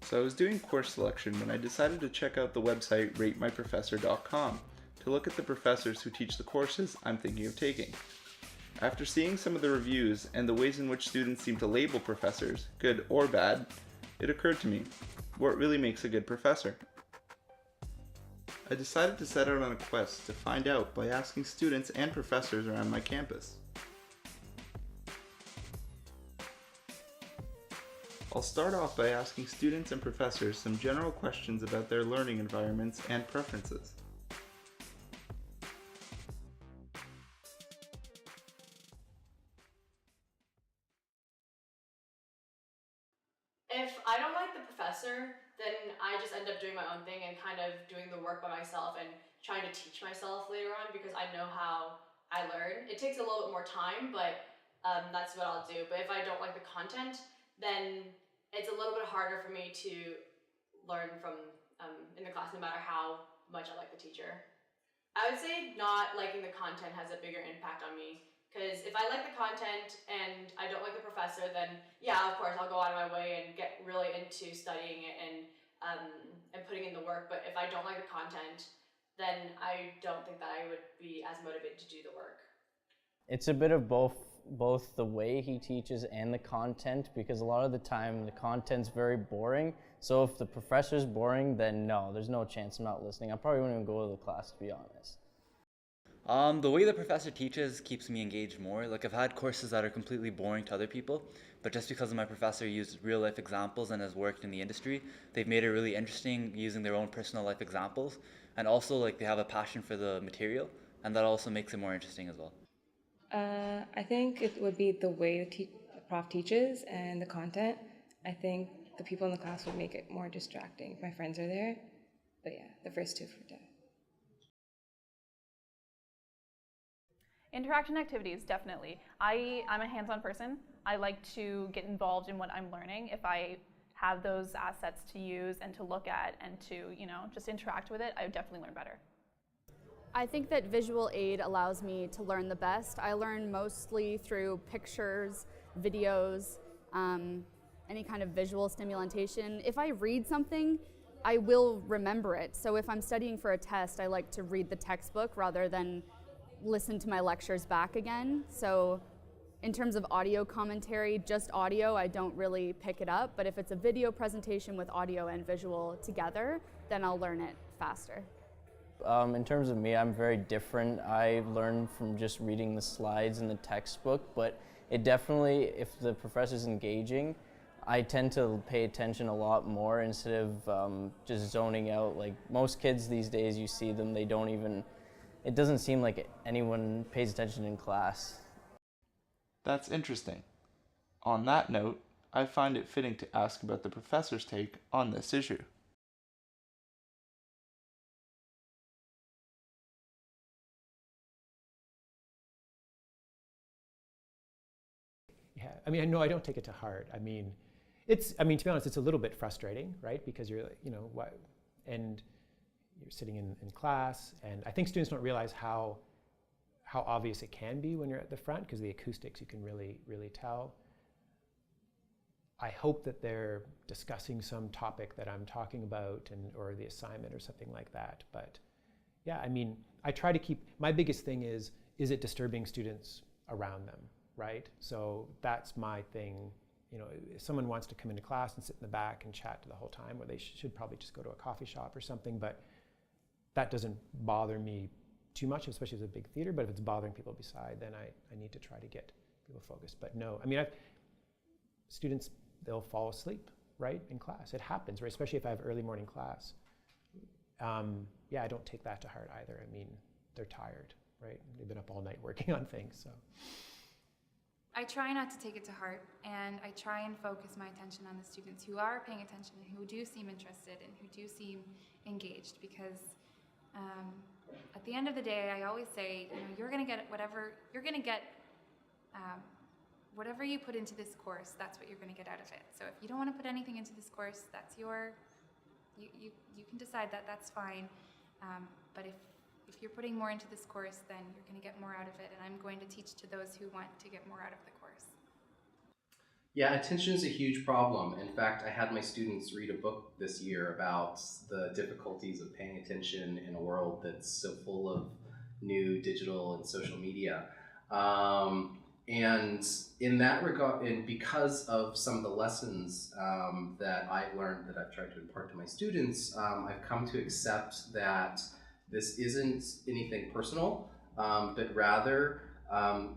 So I was doing course selection when I decided to check out the website ratemyprofessor.com to look at the professors who teach the courses I'm thinking of taking. After seeing some of the reviews and the ways in which students seem to label professors, good or bad, it occurred to me, what really makes a good professor? I decided to set out on a quest to find out by asking students and professors around my campus. I'll start off by asking students and professors some general questions about their learning environments and preferences. If I don't like the professor, then I just end up doing my own thing and kind of doing the work by myself and trying to teach myself later on because I know how I learn. It takes a little bit more time, but that's what I'll do. But if I don't like the content, then it's a little bit harder for me to learn from in the class no matter how much I like the teacher. I would say not liking the content has a bigger impact on me. Because if I like the content and I don't like the professor, then yeah, of course, I'll go out of my way and get really into studying it and putting in the work. But if I don't like the content, then I don't think that I would be as motivated to do the work. It's a bit of both the way he teaches and the content, because a lot of the time the content's very boring. So if the professor's boring, then no, there's no chance I'm not listening. I probably wouldn't even go to the class, to be honest. The way the professor teaches keeps me engaged more. Like, I've had courses that are completely boring to other people, but just because my professor used real life examples and has worked in the industry, they've made it really interesting using their own personal life examples. And also, like, they have a passion for the material, and that also makes it more interesting as well. I think it would be the way the prof teaches and the content. I think the people in the class would make it more distracting if my friends are there. But yeah, the first two for sure. Interaction activities, definitely. I'm a hands-on person. I like to get involved in what I'm learning. If I have those assets to use and to look at and to, just interact with it, I would definitely learn better. I think that visual aid allows me to learn the best. I learn mostly through pictures, videos, any kind of visual stimulation. If I read something, I will remember it. So if I'm studying for a test, I like to read the textbook rather than listen to my lectures back again. So in terms of audio commentary, just audio, I don't really pick it up. But if it's a video presentation with audio and visual together, then I'll learn it faster. In terms of me, I'm very different. I learn from just reading the slides in the textbook, but it definitely, if the professor's engaging, I tend to pay attention a lot more instead of just zoning out. Like most kids these days, you see them, they don't even, it doesn't seem like anyone pays attention in class. That's interesting. On that note, I find it fitting to ask about the professor's take on this issue. Yeah, I I don't take it to heart. To be honest, it's a little bit frustrating, right? Because and you're sitting in class, and I think students don't realize how obvious it can be when you're at the front, because the acoustics, you can really, really tell. I hope that they're discussing some topic that I'm talking about or the assignment or something like that. But yeah, I try to keep, my biggest thing is it disturbing students around them, right? So that's my thing. If someone wants to come into class and sit in the back and chat the whole time, or they should probably just go to a coffee shop or something, but that doesn't bother me too much, especially as a big theater. But if it's bothering people beside, then I need to try to get people focused. But no, students, they'll fall asleep, right, in class. It happens, right? Especially if I have early morning class. I don't take that to heart either. They're tired, right? They've been up all night working on things, so. I try not to take it to heart, and I try and focus my attention on the students who are paying attention and who do seem interested and who do seem engaged, because at the end of the day, I always say, you're going to get whatever you put into this course, that's what you're going to get out of it. So if you don't want to put anything into this course, that's you can decide that, that's fine. But if you're putting more into this course, then you're going to get more out of it, and I'm going to teach to those who want to get more out of the course. Yeah, attention is a huge problem. In fact, I had my students read a book this year about the difficulties of paying attention in a world that's so full of new digital and social media. And in that regard, and because of some of the lessons that I've learned that I've tried to impart to my students, I've come to accept that this isn't anything personal, but rather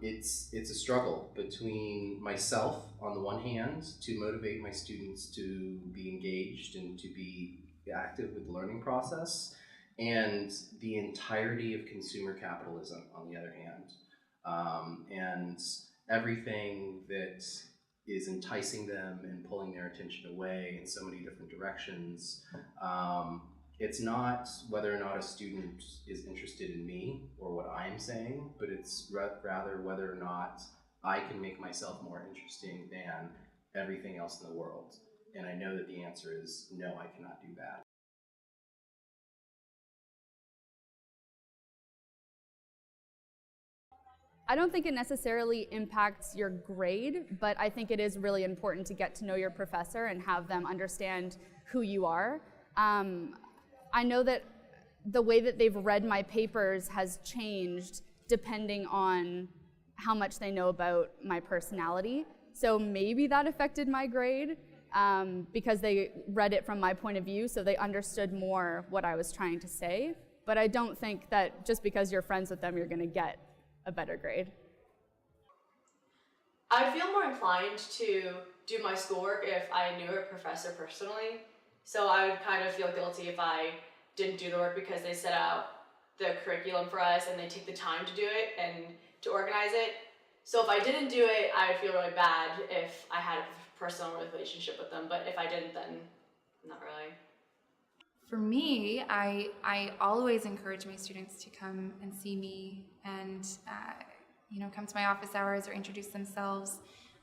it's a struggle between myself on the one hand to motivate my students to be engaged and to be active with the learning process, and the entirety of consumer capitalism on the other hand. And everything that is enticing them and pulling their attention away in so many different directions. It's not whether or not a student is interested in me or what I'm saying, but it's rather whether or not I can make myself more interesting than everything else in the world. And I know that the answer is no, I cannot do that. I don't think it necessarily impacts your grade, but I think it is really important to get to know your professor and have them understand who you are. I know that the way that they've read my papers has changed depending on how much they know about my personality. So maybe that affected my grade because they read it from my point of view, so they understood more what I was trying to say. But I don't think that just because you're friends with them, you're going to get a better grade. I feel more inclined to do my schoolwork if I knew a professor personally. So I would kind of feel guilty if I didn't do the work because they set out the curriculum for us and they take the time to do it and to organize it. So if I didn't do it, I would feel really bad if I had a personal relationship with them. But if I didn't, then not really. For me, I always encourage my students to come and see me and come to my office hours or introduce themselves.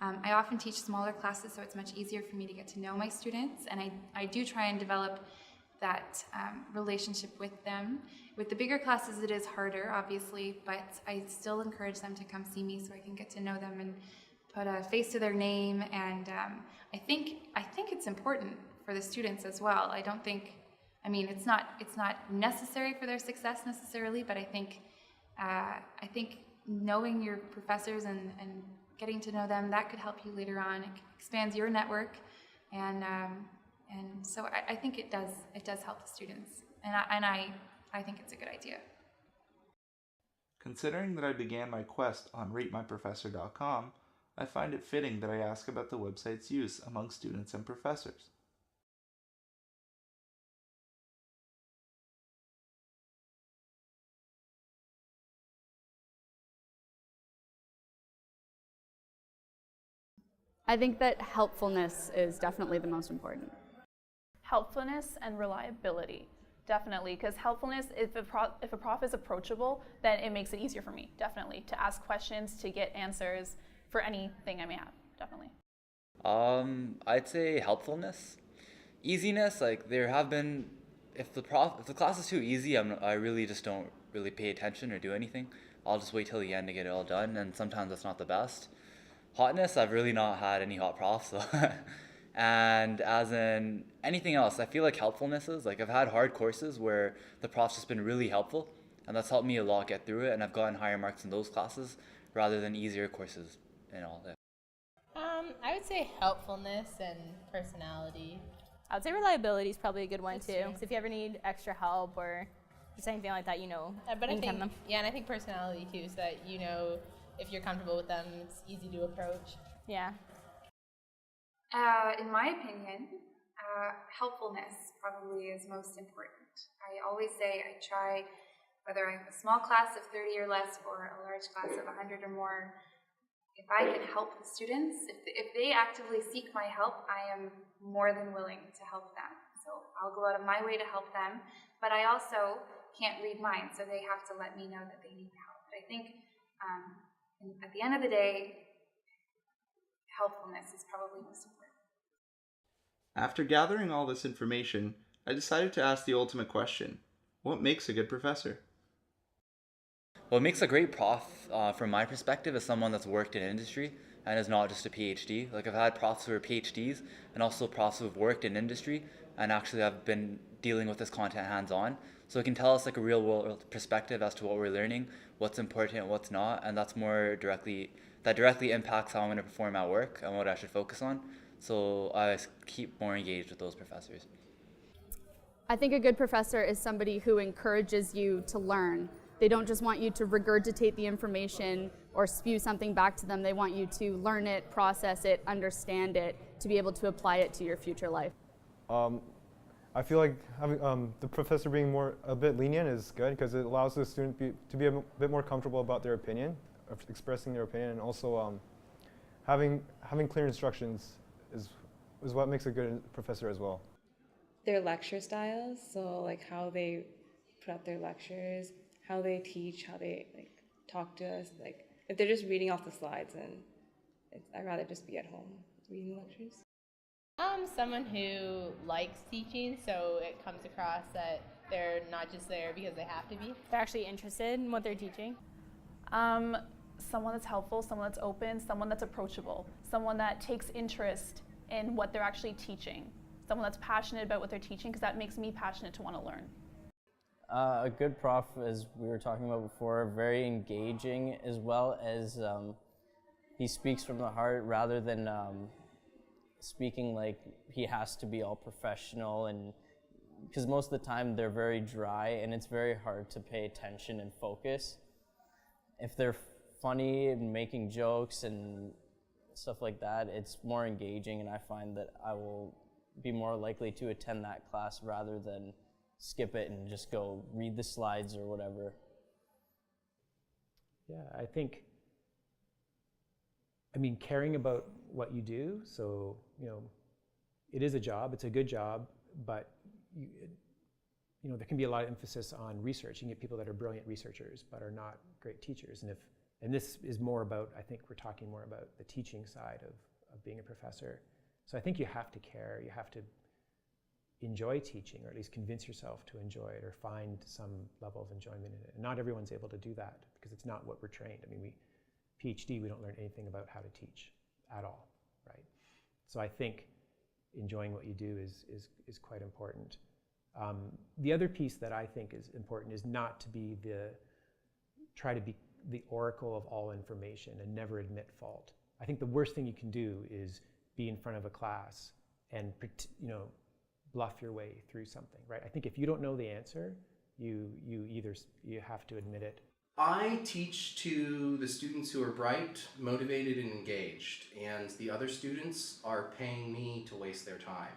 I often teach smaller classes, so it's much easier for me to get to know my students, and I do try and develop that relationship with them. With the bigger classes, it is harder, obviously, but I still encourage them to come see me so I can get to know them and put a face to their name. And I think it's important for the students as well. It's not necessary for their success necessarily, but I think knowing your professors and getting to know them, that could help you later on. It expands your network, and so I think it does help the students, and I think it's a good idea. Considering that I began my quest on ratemyprofessor.com, I find it fitting that I ask about the website's use among students and professors. I think that helpfulness is definitely the most important. Helpfulness and reliability, definitely, because helpfulness, if a prof is approachable, then it makes it easier for me, definitely, to ask questions, to get answers for anything I may have, definitely. I'd say helpfulness. Easiness, like there have been, if the class is too easy, I really just don't really pay attention or do anything. I'll just wait till the end to get it all done, and sometimes that's not the best. Hotness, I've really not had any hot profs, so and as in anything else, I feel like helpfulness is, like I've had hard courses where the prof's just been really helpful, and that's helped me a lot get through it, and I've gotten higher marks in those classes rather than easier courses and all that. I would say helpfulness and personality. I would say reliability is probably a good one too. So if you ever need extra help or just anything like that, But I think, them. yeah, and I think personality too, so that if you're comfortable with them, it's easy to approach. Yeah. In my opinion, helpfulness probably is most important. I always say I try, whether I have a small class of 30 or less or a large class of 100 or more, if I can help the students, if they actively seek my help, I am more than willing to help them. So I'll go out of my way to help them, but I also can't read minds, so they have to let me know that they need help. But I think at the end of the day, helpfulness is probably most important. After gathering all this information, I decided to ask the ultimate question: what makes a good professor? What makes a great prof, from my perspective, is someone that's worked in industry, and is not just a PhD. Like I've had profs who are PhDs and also profs who have worked in industry and actually have been dealing with this content hands-on. So it can tell us like a real world perspective as to what we're learning, what's important, what's not, and that directly impacts how I'm going to perform at work and what I should focus on. So I keep more engaged with those professors. I think a good professor is somebody who encourages you to learn. They don't just want you to regurgitate the information or spew something back to them. They want you to learn it, process it, understand it, to be able to apply it to your future life. I feel like having the professor being a bit lenient is good because it allows the student to be a bit more comfortable about their opinion, of expressing their opinion, and also having clear instructions is what makes a good professor as well. Their lecture styles, so like how they put up their lectures, how they teach, how they like talk to us. Like if they're just reading off the slides, then I'd rather just be at home reading lectures. Someone who likes teaching, so it comes across that they're not just there because they have to be. They're actually interested in what they're teaching. Someone that's helpful, someone that's open, someone that's approachable, someone that takes interest in what they're actually teaching, someone that's passionate about what they're teaching, because that makes me passionate to want to learn. A good prof, as we were talking about before, very engaging, as well as he speaks from the heart rather than speaking like he has to be all professional, and because most of the time they're very dry and it's very hard to pay attention and focus. If they're funny and making jokes and stuff like that, it's more engaging, and I find that I will be more likely to attend that class rather than skip it and just go read the slides or whatever. Yeah, I think, caring about what you do, so, it is a job, it's a good job, but there can be a lot of emphasis on research. You can get people that are brilliant researchers but are not great teachers, and this is more about, I think we're talking more about the teaching side of being a professor. So I think you have to care, you have to enjoy teaching, or at least convince yourself to enjoy it or find some level of enjoyment in it. And not everyone's able to do that because it's not what we're trained. PhD, we don't learn anything about how to teach at all, right? So I think enjoying what you do is quite important. The other piece that I think is important is not to try to be the oracle of all information and never admit fault. I think the worst thing you can do is be in front of a class and bluff your way through something, right? I think if you don't know the answer, you have to admit it. I teach to the students who are bright, motivated, and engaged, and the other students are paying me to waste their time.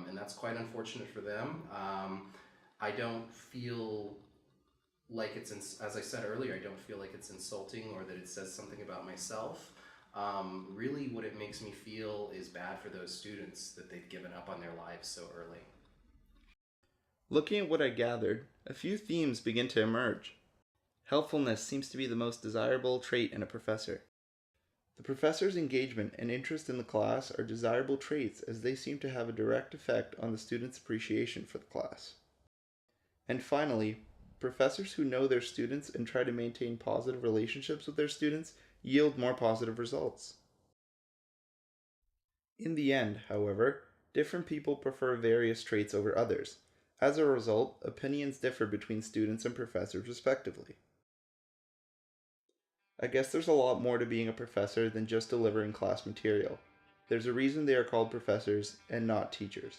And that's quite unfortunate for them. I don't feel like as I said earlier, I don't feel like it's insulting or that it says something about myself. Really what it makes me feel is bad for those students that they've given up on their lives so early. Looking at what I gathered, a few themes begin to emerge. Helpfulness seems to be the most desirable trait in a professor. The professor's engagement and interest in the class are desirable traits as they seem to have a direct effect on the student's appreciation for the class. And finally, professors who know their students and try to maintain positive relationships with their students yield more positive results. In the end, however, different people prefer various traits over others. As a result, opinions differ between students and professors respectively. I guess there's a lot more to being a professor than just delivering class material. There's a reason they are called professors and not teachers.